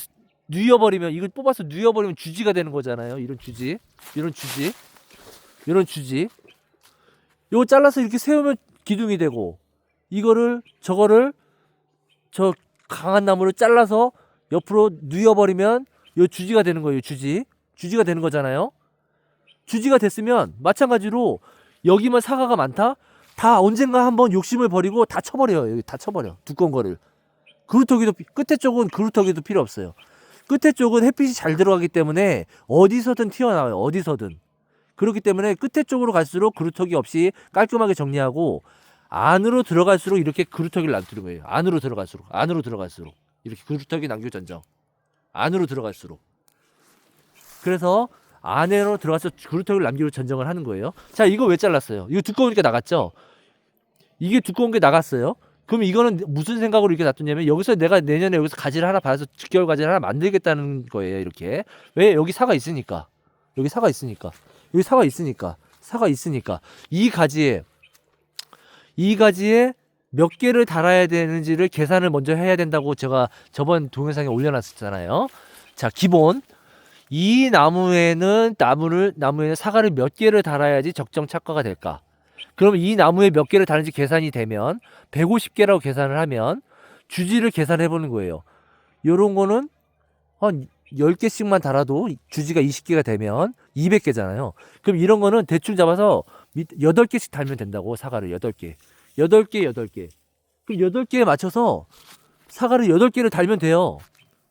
뉘어버리면, 이걸 뽑아서 뉘어버리면 주지가 되는 거잖아요. 이런 주지. 이거 잘라서 이렇게 세우면 기둥이 되고, 저거를 저 강한 나무를 잘라서 옆으로 뉘어버리면 요 주지가 되는 거예요. 주지가 되는 거잖아요. 주지가 됐으면 마찬가지로 여기만 사과가 많다? 다 언젠가 한번 욕심을 버리고 다 쳐버려요. 여기 다 쳐버려. 두꺼운 거를. 끝에 쪽은 그루터기도 필요 없어요. 끝에 쪽은 햇빛이 잘 들어가기 때문에 어디서든 튀어나와요. 어디서든. 그렇기 때문에 끝에 쪽으로 갈수록 그루터기 없이 깔끔하게 정리하고, 안으로 들어갈수록 이렇게 그루터기를 놔두는 거예요. 안으로 들어갈수록 이렇게 그루터기 남겨 전정. 안으로 들어갈수록. 그래서 안으로 들어가서 그루터기를 남기고 전정을 하는 거예요. 자, 이거 왜 잘랐어요? 이거 두꺼우니까 나갔죠? 이게 두꺼운 게 나갔어요. 그럼 이거는 무슨 생각으로 이렇게 놔뒀냐면, 여기서 내가 내년에 여기서 가지를 하나 받아서 즉결 가지를 하나 만들겠다는 거예요. 이렇게. 왜? 여기 사과 있으니까. 이 가지에 몇 개를 달아야 되는지를 계산을 먼저 해야 된다고 제가 저번 동영상에 올려놨었잖아요. 자, 기본. 이 나무에는 사과를 몇 개를 달아야지 적정 착과가 될까? 그럼 이 나무에 몇 개를 다는지 계산이 되면 150개라고 계산을 하면 주지를 계산해 보는 거예요. 요런 거는 한 10개씩만 달아도 주지가 20개가 되면 200개잖아요. 그럼 이런 거는 대충 잡아서 8개씩 달면 된다고. 사과를 8개. 그럼 8개에 맞춰서 사과를 8개를 달면 돼요.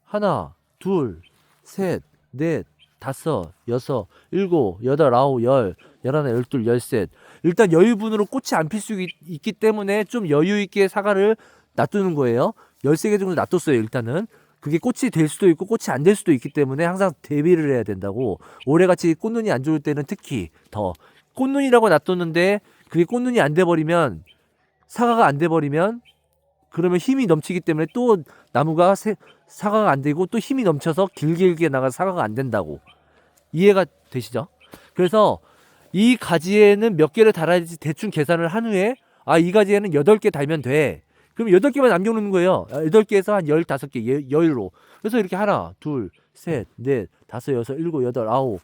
하나, 둘, 셋, 넷, 다섯, 여섯, 일곱, 여덟, 아홉, 열, 열하나, 열둘, 열셋. 일단 여유분으로 꽃이 안 필 수 있기 때문에 좀 여유 있게 사과를 놔두는 거예요. 13개 정도 놔뒀어요. 일단은 그게 꽃이 될 수도 있고 꽃이 안 될 수도 있기 때문에 항상 대비를 해야 된다고. 올해같이 꽃눈이 안 좋을 때는 특히 더. 꽃눈이라고 놔뒀는데 그게 꽃눈이 안 돼버리면, 사과가 안 돼버리면, 그러면 힘이 넘치기 때문에 또 나무가 사과가 안 되고 또 힘이 넘쳐서 길게 나가 사과가 안 된다고. 이해가 되시죠? 그래서 이 가지에는 몇 개를 달아야지 대충 계산을 한 후에, 이 가지에는 8개 달면 돼. 그럼 8개만 남겨놓는 거예요. 8개에서 한 15개 여유로. 그래서 이렇게 하나, 둘, 셋, 넷, 다섯, 여섯, 일곱, 여덟, 아홉,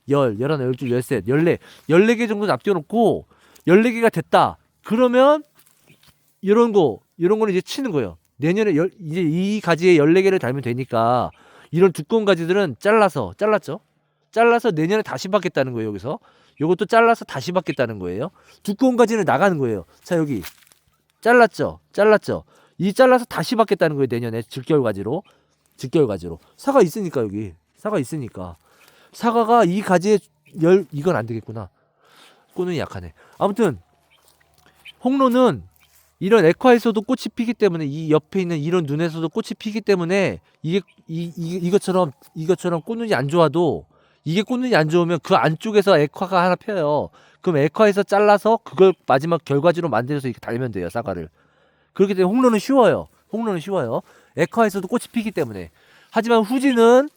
열, 열하나, 열둘, 열셋, 14개 정도 남겨놓고 14개가 됐다. 그러면 이런 거는 이제 치는 거예요. 내년에 이제 이 가지에 14개를 달면 되니까 이런 두꺼운 가지들은 잘라서 내년에 다시 받겠다는 거예요. 여기서 요것도 잘라서 다시 받겠다는 거예요. 두꺼운 가지는 나가는 거예요. 자, 여기 잘랐죠. 이 잘라서 다시 받겠다는 거예요. 내년에 즉결 가지로. 사과 있으니까, 여기 사과 있으니까. 사과가 이 가지에 이건 안 되겠구나. 꽃눈이 약하네. 아무튼 홍로는 이런 액화에서도 꽃이 피기 때문에, 이 옆에 있는 이런 눈에서도 꽃이 피기 때문에, 이것처럼 꽃눈이 안 좋아도, 이게 꽃눈이 안 좋으면 그 안쪽에서 액화가 하나 펴요. 그럼 액화에서 잘라서 그걸 마지막 결과지로 만들어서 이렇게 달면 돼요. 사과를. 그렇기 때문에 홍로는 쉬워요. 액화에서도 꽃이 피기 때문에. 하지만 후지는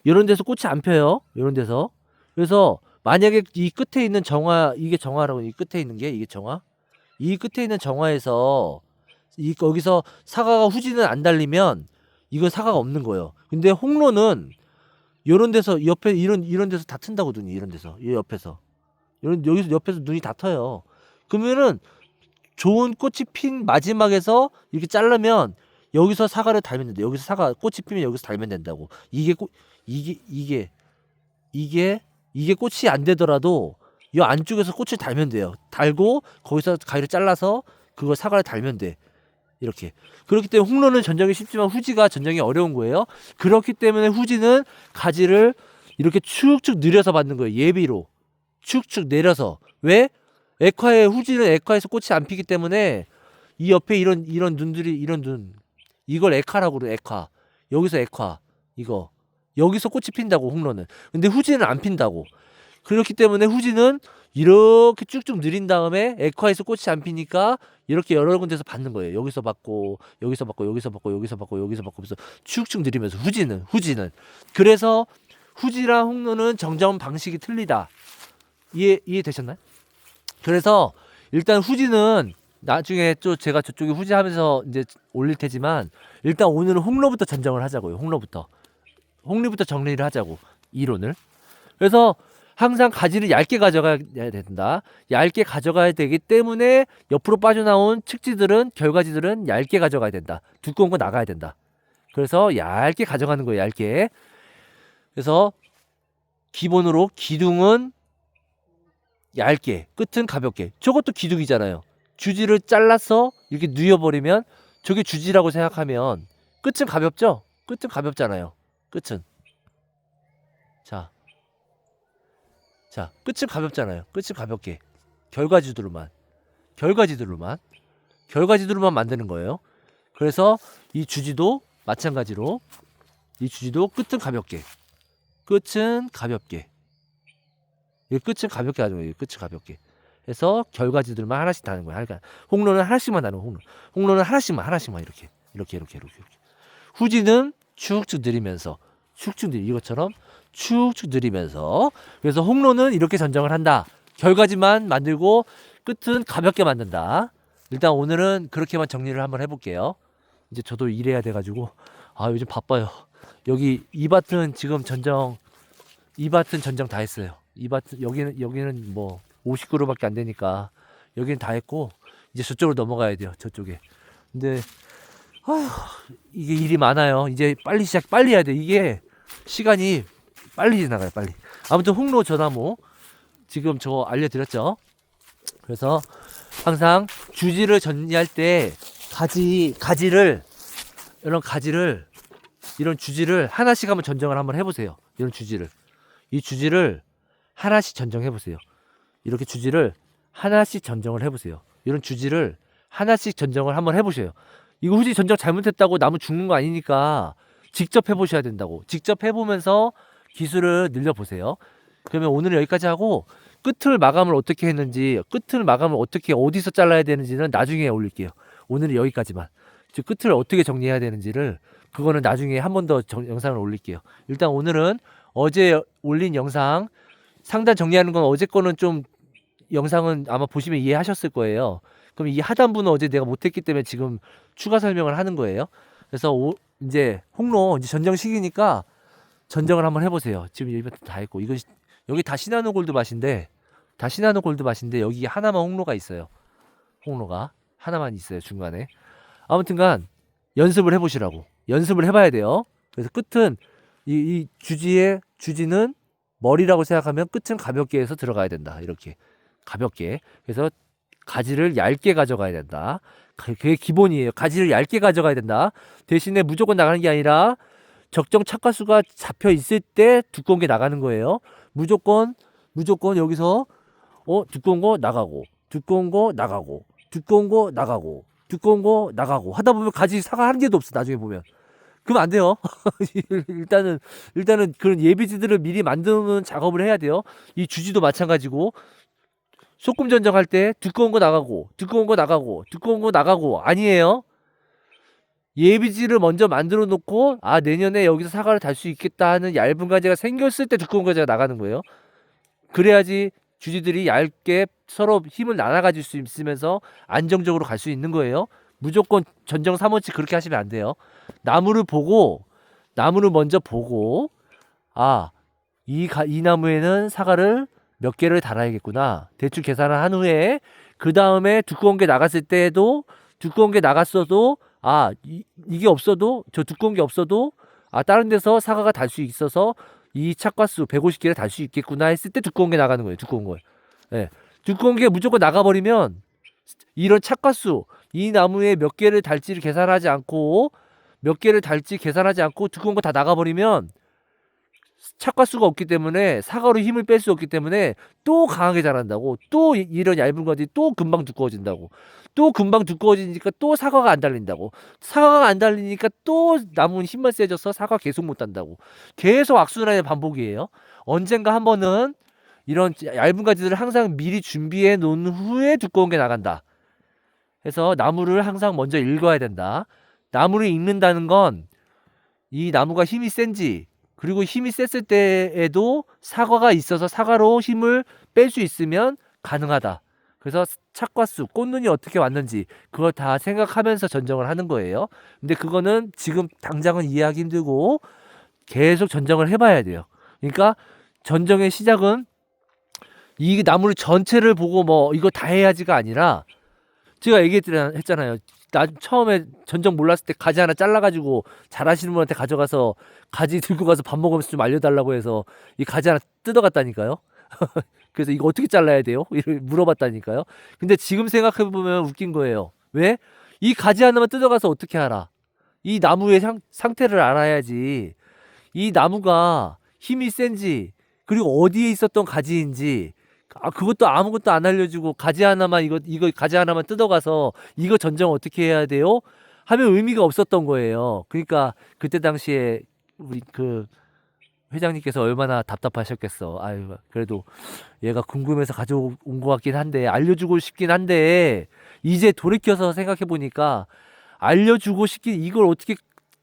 이런 데서 꽃이 안 펴요. 이런 데서. 그래서 만약에 이 끝에 있는 정화, 이게 정화라고, 이 끝에 있는 게 이게 정화, 이 끝에 있는 정화에서 이 거기서 사과가 후지는 안 달리면 이건 사과가 없는 거예요. 근데 홍로는 이런 데서 옆에 이런 데서 다 튼다고, 눈이 이런 데서, 이 옆에서 이런 여기서 옆에서 눈이 다 터요. 그러면은 좋은 꽃이 핀 마지막에서 이렇게 자르면 여기서 사과를 달면 된다. 여기서 사과 꽃이 피면 여기서 달면 된다고. 이게 이게 꽃이 안 되더라도 이 안쪽에서 꽃을 달면 돼요. 달고 거기서 가위를 잘라서 그걸 사과를 달면 돼. 이렇게. 그렇기 때문에 홍로는 전정이 쉽지만 후지가 전정이 어려운 거예요. 그렇기 때문에 후지는 가지를 이렇게 축축 늘려서 받는 거예요. 예비로 축축 내려서. 왜? 액화의 후지는 액화에서 꽃이 안 피기 때문에 이 옆에 이런 눈들이, 이런 눈, 이걸 액화라고 그래. 액화. 여기서 액화, 이거 여기서 꽃이 핀다고 홍로는. 근데 후지는 안 핀다고. 그렇기 때문에 후지는 이렇게 쭉쭉 늘린 다음에 액화에서 꽃이 안 피니까 이렇게 여러 군데서 받는 거예요. 여기서 받고 여기서 받고 여기서 받고 여기서 받고 여기서 받고 그래서 쭉쭉 늘리면서 후지는 그래서 후지랑 홍로는 정정 방식이 틀리다. 이해되셨나요? 그래서 일단 후지는 나중에 또 제가 저쪽에 후지하면서 이제 올릴 테지만 일단 오늘은 홍로부터 전정을 하자고요. 홍로부터 정리를 하자고, 이론을. 그래서 항상 가지를 얇게 가져가야 된다. 얇게 가져가야 되기 때문에 옆으로 빠져나온 측지들은, 결과지들은 얇게 가져가야 된다. 두꺼운 거 나가야 된다. 그래서 얇게 가져가는 거예요. 얇게. 그래서 기본으로 기둥은 얇게, 끝은 가볍게. 저것도 기둥이잖아요. 주지를 잘라서 이렇게 뉘어버리면 저게 주지라고 생각하면 끝은 가볍죠? 끝은 가볍잖아요. 끝은. 자, 끝은 가볍잖아요. 끝은 가볍게. 결과지들로만 만드는 거예요. 그래서 이 주지도 마찬가지로 이 주지도 끝은 가볍게. 이 끝은 가볍게 하는 거예요. 끝은 가볍게. 해서 결과지들만 하나씩 다는 거야. 그러니까 홍로는 하나씩만 다는 거야. 홍로는 하나씩만 이렇게. 후지는 축축 늘리면서 이것처럼 축축 늘리면서. 그래서 홍로는 이렇게 전정을 한다. 결과지만 만들고 끝은 가볍게 만든다. 일단 오늘은 그렇게만 정리를 한번 해볼게요. 이제 저도 일해야 돼가지고 요즘 바빠요. 여기 이 밭은 지금 전정 다 했어요. 이 밭 여기는 뭐 50그루밖에 안 되니까 여기는 다 했고 이제 저쪽으로 넘어가야 돼요. 저쪽에. 근데 이게 일이 많아요. 이제 빨리 해야 돼. 이게 시간이 빨리 지나가요. 빨리. 아무튼 홍로 저나무 지금 저 알려드렸죠. 그래서 항상 주지를 정리할 때 가지를 이런 주지를 하나씩 한번 전정을 한번 해보세요. 이 주지를 하나씩 전정해 보세요. 이렇게 주지를 하나씩 전정을 해보세요. 이런 주지를 하나씩 전정을 한번 해보세요. 이거 후지 전정 잘못했다고 나무 죽는 거 아니니까 직접 해보셔야 된다고. 직접 해보면서 기술을 늘려보세요. 그러면 오늘은 여기까지 하고 끝을 마감을 어떻게 했는지, 끝을 마감을 어떻게 어디서 잘라야 되는지는 나중에 올릴게요. 오늘은 여기까지만. 즉 끝을 어떻게 정리해야 되는지를 그거는 나중에 한 번 더 영상을 올릴게요. 일단 오늘은 어제 올린 영상 상단 정리하는 건 어제 거는 좀 영상은 아마 보시면 이해하셨을 거예요. 그럼 이 하단부는 어제 내가 못했기 때문에 지금 추가 설명을 하는 거예요. 그래서 이제 홍로 이제 전정 시기니까 전정을 한번 해보세요. 지금 여기 다 했고 이거 여기 다 시나노 골드 맛인데 여기 하나만 홍로가 있어요. 홍로가 하나만 있어요. 중간에. 아무튼간 연습을 해보시라고. 연습을 해봐야 돼요. 그래서 끝은 이 주지는 머리라고 생각하면 끝은 가볍게 해서 들어가야 된다. 이렇게 가볍게. 그래서 가지를 얇게 가져가야 된다. 그게 기본이에요. 가지를 얇게 가져가야 된다. 대신에 무조건 나가는 게 아니라 적정 착과수가 잡혀 있을 때 두꺼운 게 나가는 거예요. 무조건 여기서 두꺼운 거 나가고 하다 보면 가지 사과 한 개도 없어. 나중에 보면. 그러면 안 돼요. 일단은 그런 예비지들을 미리 만드는 작업을 해야 돼요. 이 주지도 마찬가지고 소금 전정할 때 두꺼운 거 나가고 아니에요. 예비지를 먼저 만들어 놓고 아 내년에 여기서 사과를 달 수 있겠다 하는 얇은 가지가 생겼을 때 두꺼운 가지가 나가는 거예요. 그래야지 주지들이 얇게 서로 힘을 나눠 가질 수 있으면서 안정적으로 갈 수 있는 거예요. 무조건 전정 3원칙 그렇게 하시면 안 돼요. 나무를 보고 나무를 먼저 보고 아 이 나무에는 사과를 몇 개를 달아야겠구나. 대충 계산을 한 후에 그 다음에 두꺼운 게 나갔을 때도 두꺼운 게 나갔어도 이게 없어도 저 두꺼운 게 없어도 다른 데서 사과가 달 수 있어서 이 착과수 150개를 달 수 있겠구나 했을 때 두꺼운 게 나가는 거예요. 두꺼운 거. 예. 두꺼운 게 무조건 나가버리면 이런 착과수 이 나무에 몇 개를 달지를 계산하지 않고 몇 개를 달지 계산하지 않고 두꺼운 거 다 나가버리면 착과수가 없기 때문에 사과로 힘을 뺄 수 없기 때문에 또 강하게 자란다고 또 이런 얇은 거지 또 금방 두꺼워진다고 또 금방 두꺼워지니까 또 사과가 안 달린다고 사과가 안 달리니까 또 나무는 힘만 세져서 사과 계속 못 단다고 계속 악순환의 반복이에요. 언젠가 한 번은 이런 얇은 가지들을 항상 미리 준비해 놓은 후에 두꺼운 게 나간다. 해서 나무를 항상 먼저 읽어야 된다. 나무를 읽는다는 건 이 나무가 힘이 센지 그리고 힘이 셌을 때에도 사과가 있어서 사과로 힘을 뺄 수 있으면 가능하다. 그래서 착과수, 꽃눈이 어떻게 왔는지 그걸 다 생각하면서 전정을 하는 거예요. 근데 그거는 지금 당장은 이해하기 힘들고 계속 전정을 해봐야 돼요. 그러니까 전정의 시작은 이 나무를 전체를 보고 뭐 이거 다 해야지가 아니라 제가 얘기했잖아요. 나 처음에 전정 몰랐을 때 가지 하나 잘라가지고 잘하시는 분한테 가져가서 가지 들고 가서 밥 먹으면서 좀 알려달라고 해서 이 가지 하나 뜯어갔다니까요. 그래서 이거 어떻게 잘라야 돼요? 이렇게 물어봤다니까요. 근데 지금 생각해보면 웃긴 거예요. 왜? 이 가지 하나만 뜯어가서 어떻게 알아? 이 나무의 상태를 알아야지. 이 나무가 힘이 센지 그리고 어디에 있었던 가지인지 그것도 아무것도 안 알려주고 가지 하나만 이거 가지 하나만 뜯어가서 이거 전정 어떻게 해야 돼요? 하면 의미가 없었던 거예요. 그러니까 그때 당시에 우리 그 회장님께서 얼마나 답답하셨겠어. 아유 그래도 얘가 궁금해서 가져온 것 같긴 한데 알려주고 싶긴 한데 이제 돌이켜서 생각해 보니까 알려주고 싶긴 이걸 어떻게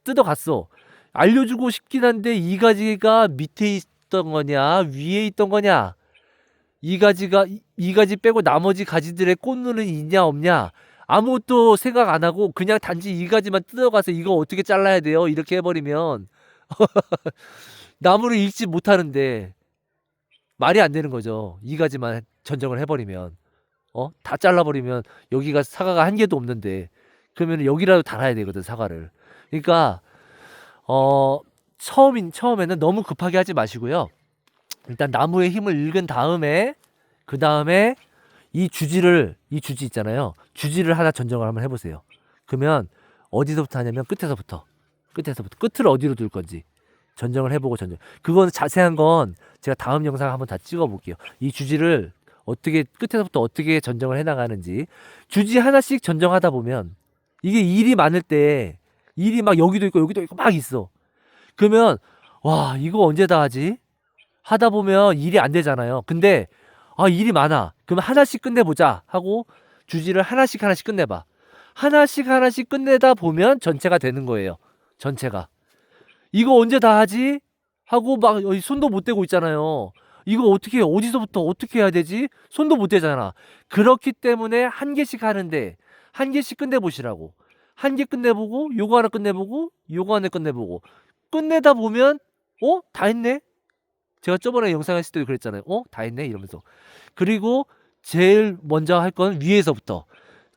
뜯어갔어. 알려주고 싶긴 한데 이 가지가 밑에 있던 거냐 위에 있던 거냐 이 가지 빼고 나머지 가지들의 꽃눈은 있냐 없냐 아무것도 생각 안 하고 그냥 단지 이 가지만 뜯어가서 이거 어떻게 잘라야 돼요 이렇게 해버리면 나무를 읽지 못하는데 말이 안 되는 거죠. 이 가지만 전정을 해버리면 다 잘라버리면 여기가 사과가 한 개도 없는데 그러면 여기라도 달아야 되거든 사과를. 그러니까 처음에는 너무 급하게 하지 마시고요. 일단 나무의 힘을 읽은 다음에 그 다음에 이 주지 있잖아요. 주지를 하나 전정을 한번 해보세요. 그러면 어디서부터 하냐면 끝에서부터 끝을 어디로 둘 건지 전정을 해보고 그건 자세한 건 제가 다음 영상 한번 다 찍어볼게요. 이 주지를 어떻게 끝에서부터 어떻게 전정을 해나가는지 주지 하나씩 전정하다 보면 이게 일이 많을 때 일이 막 여기도 있고 막 있어. 그러면 와 이거 언제 다 하지? 하다 보면 일이 안 되잖아요. 근데 일이 많아. 그럼 하나씩 끝내보자 하고 주지를 하나씩 끝내봐. 하나씩 끝내다 보면 전체가 되는 거예요. 전체가. 이거 언제 다 하지? 하고 막 손도 못 대고 있잖아요. 이거 어떻게 어디서부터 어떻게 해야 되지? 손도 못 대잖아. 그렇기 때문에 한 개씩 하는데 한 개씩 끝내보시라고. 한 개 끝내보고 요거 하나 끝내보고 요거 하나 끝내보고 끝내다 보면 다 했네? 제가 저번에 영상 했을 때도 그랬잖아요. 다 했네? 이러면서. 그리고 제일 먼저 할 건 위에서부터.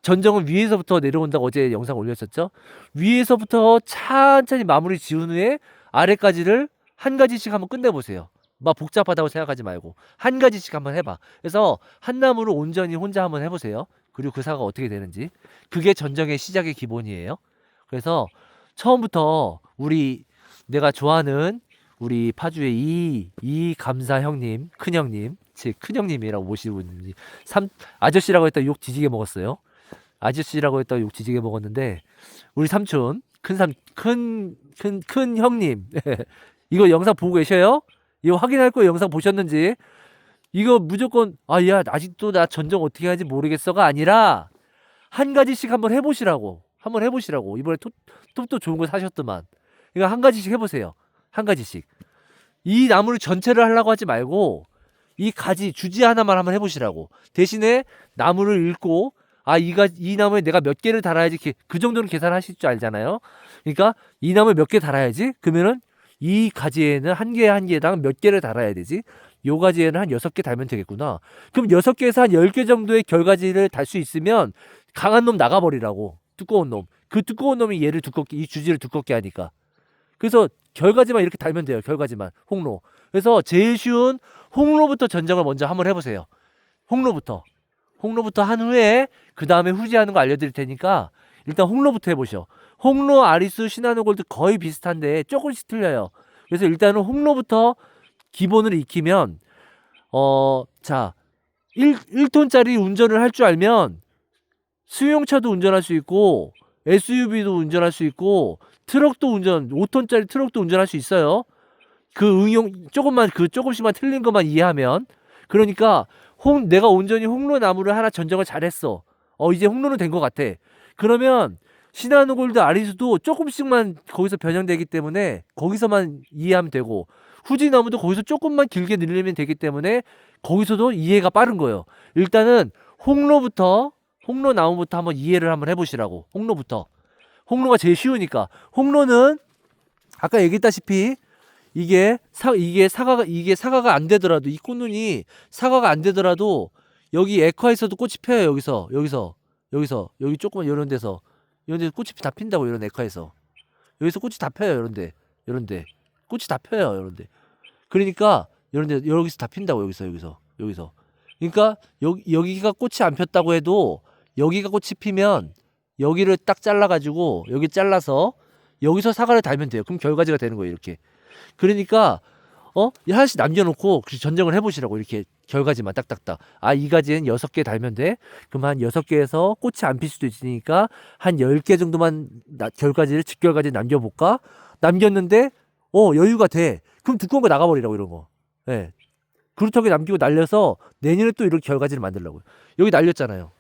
전정은 위에서부터 내려온다고 어제 영상 올렸었죠. 위에서부터 천천히 마무리 지은 후에 아래까지를 한 가지씩 한번 끝내보세요. 막 복잡하다고 생각하지 말고 한 가지씩 한번 해봐. 그래서 한 나무를 온전히 혼자 한번 해보세요. 그리고 그 사과가 어떻게 되는지. 그게 전정의 시작의 기본이에요. 그래서 처음부터 내가 좋아하는 우리 파주의 이 감사 형님, 큰형님, 제 큰형님이라고 모시는 분이 아저씨라고 했다 욕 뒤지게 먹었어요. 아저씨라고 했다 욕 뒤지게 먹었는데 우리 삼촌, 큰 형님 이거 영상 보고 계셔요? 이거 확인할 거예요. 영상 보셨는지. 이거 무조건 야 아직도 나 전정 어떻게 하는지 모르겠어가 아니라 한 가지씩 한번 해보시라고. 한번 해보시라고. 이번에 톱도 좋은 거 사셨더만. 그러니까 한 가지씩 해보세요. 한 가지씩. 이 나무를 전체를 하려고 하지 말고 이 가지 주지 하나만 한번 해보시라고. 대신에 나무를 읽고 이 나무에 내가 몇 개를 달아야지 그 정도는 계산하실 줄 알잖아요. 그러니까 이 나무에 몇 개 달아야지. 그러면은 이 가지에는 한 개 한 개당 몇 개를 달아야 되지? 요 가지에는 한 6개 달면 되겠구나. 그럼 6개에서 한 10개 정도의 결가지를 달 수 있으면 강한 놈 나가버리라고. 두꺼운 놈. 그 두꺼운 놈이 얘를 두껍게, 이 주지를 두껍게 하니까. 그래서 결가지만 이렇게 달면 돼요. 결가지만. 홍로. 그래서 제일 쉬운 홍로부터 전정을 먼저 한번 해보세요. 홍로부터. 홍로부터 한 후에 그 다음에 후지하는 거 알려드릴 테니까 일단 홍로부터 해보시오. 홍로, 아리수, 시나노골드 거의 비슷한데 조금씩 틀려요. 그래서 일단은 홍로부터 기본으로 익히면 자 1톤짜리 운전을 할 줄 알면 수용차도 운전할 수 있고 SUV도 운전할 수 있고 트럭도 5톤짜리 트럭도 운전할 수 있어요. 그 조금씩만 틀린 것만 이해하면. 그러니까 내가 온전히 홍로나무를 하나 전정을 잘했어. 이제 홍로는 된 것 같아. 그러면 시나노골드 아리수도 조금씩만 거기서 변형되기 때문에 거기서만 이해하면 되고 후지나무도 거기서 조금만 길게 늘리면 되기 때문에 거기서도 이해가 빠른 거예요. 일단은 홍로나무부터 한번 이해를 한번 해보시라고. 홍로가 제일 쉬우니까. 홍로는 아까 얘기했다시피 이게 사과가 안 되더라도 이 꽃눈이 사과가 안 되더라도 여기 에콰에서도 꽃이 펴요. 여기 조금만 이런 데서 꽃이 다 핀다고. 이런 에콰에서 여기서 꽃이 다 펴요. 이런데 꽃이 다 펴요. 이런데. 그러니까 이런데 여기서 다 핀다고. 여기서. 그러니까 여기가 꽃이 안 폈다고 해도 여기가 꽃이 피면 여기를 딱 잘라가지고 여기 잘라서 여기서 사과를 달면 돼요. 그럼 결과지가 되는 거예요. 이렇게. 그러니까 하나씩 남겨놓고 전정을 해보시라고. 이렇게 결과지만 딱딱딱. 이 가지는 6개 달면 돼. 그럼 한 6개에서 꽃이 안 필 수도 있으니까 한 10개 정도만 직결과지 남겨볼까? 남겼는데 여유가 돼. 그럼 두꺼운 거 나가버리라고. 이런 거. 예. 그루터기 남기고 날려서 내년에 또 이렇게 결과지를 만들려고요. 여기 날렸잖아요.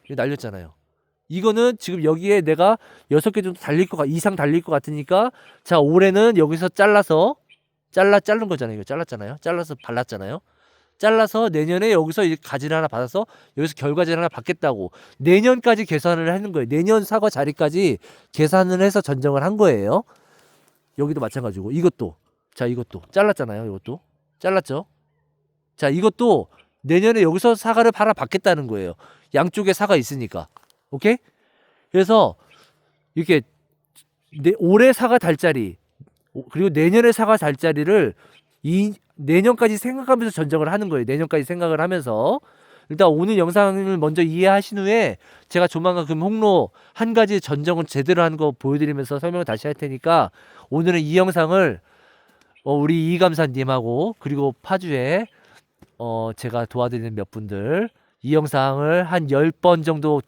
이거는 지금 여기에 내가 6개 정도 이상 달릴 것 같으니까 자, 올해는 여기서 자른 거잖아요. 이거 잘랐잖아요. 잘라서 발랐잖아요. 잘라서 내년에 여기서 가지를 하나 받아서 여기서 결과지를 하나 받겠다고 내년까지 계산을 하는 거예요. 내년 사과 자리까지 계산을 해서 전정을 한 거예요. 여기도 마찬가지고 이것도 잘랐잖아요. 이것도 잘랐죠. 자, 이것도 내년에 여기서 사과를 하나 받겠다는 거예요. 양쪽에 사과 있으니까. 오케이? 그래서 이렇게 올해 사과 달자리 그리고 내년에 사과 달자리를 내년까지 생각하면서 전정을 하는 거예요. 내년까지 생각을 하면서. 일단 오늘 영상을 먼저 이해하신 후에 제가 조만간 그럼 홍로 한 가지 전정을 제대로 하는 거 보여드리면서 설명을 다시 할 테니까 오늘은 이 영상을 우리 이감사님하고 그리고 파주에 제가 도와드리는 몇 분들 이 영상을 한 10번 정도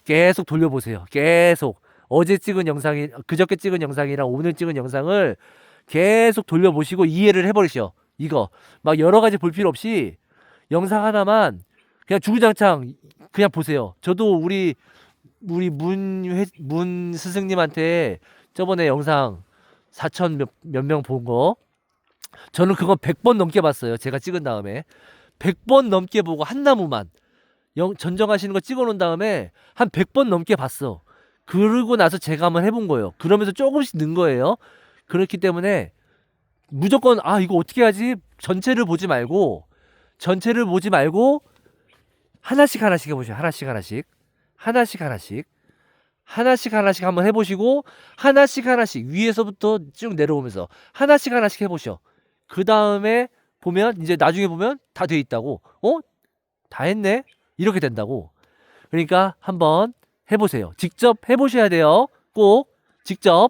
계속 돌려보세요. 계속 어제 찍은 영상이 그저께 찍은 영상이랑 오늘 찍은 영상을 계속 돌려보시고 이해를 해버리셔. 이거 막 여러 가지 볼 필요 없이 영상 하나만 그냥 주구장창 그냥 보세요. 저도 우리 문 스승님한테 저번에 영상 4천 몇 명 본 거 저는 그건 100번 넘게 봤어요. 제가 찍은 다음에 100번 넘게 보고 한 나무만 전정하시는 거 찍어 놓은 다음에 한 100번 넘게 봤어. 그러고 나서 제가 한번 해본 거예요. 그러면서 조금씩 는 거예요. 그렇기 때문에 무조건 이거 어떻게 하지? 전체를 보지 말고 하나씩 해보세요. 하나씩 한번 해보시고 하나씩 위에서부터 쭉 내려오면서 하나씩 해보셔. 그 다음에 보면 이제 나중에 보면 다 돼 있다고. 다 했네? 이렇게 된다고. 그러니까 한번 해보세요. 직접 해보셔야 돼요. 꼭 직접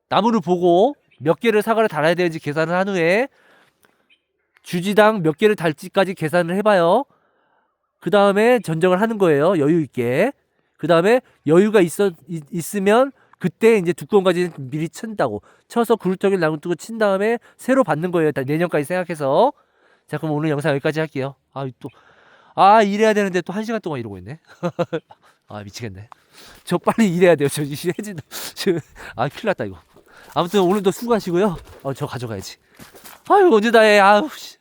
나무를 보고 몇 개를 사과를 달아야 되는지 계산을 한 후에 주지당 몇 개를 달지까지 계산을 해봐요. 그 다음에 전정을 하는 거예요. 여유 있게. 그 다음에 여유가 있으면 그때 이제 두꺼운 가지는 미리 친다고. 쳐서 그루터기를 나무뜨고 친 다음에 새로 받는 거예요. 내년까지 생각해서. 자, 그럼 오늘 영상 여기까지 할게요. 이래야 되는데 또 1시간 동안 이러고 있네. 미치겠네. 저 빨리 일해야 돼요. 저 이제 해진다. 아, 큰일 났다, 이거. 아무튼 오늘도 수고하시고요. 저 가져가야지. 아유, 언제 다 해. 아우, 씨.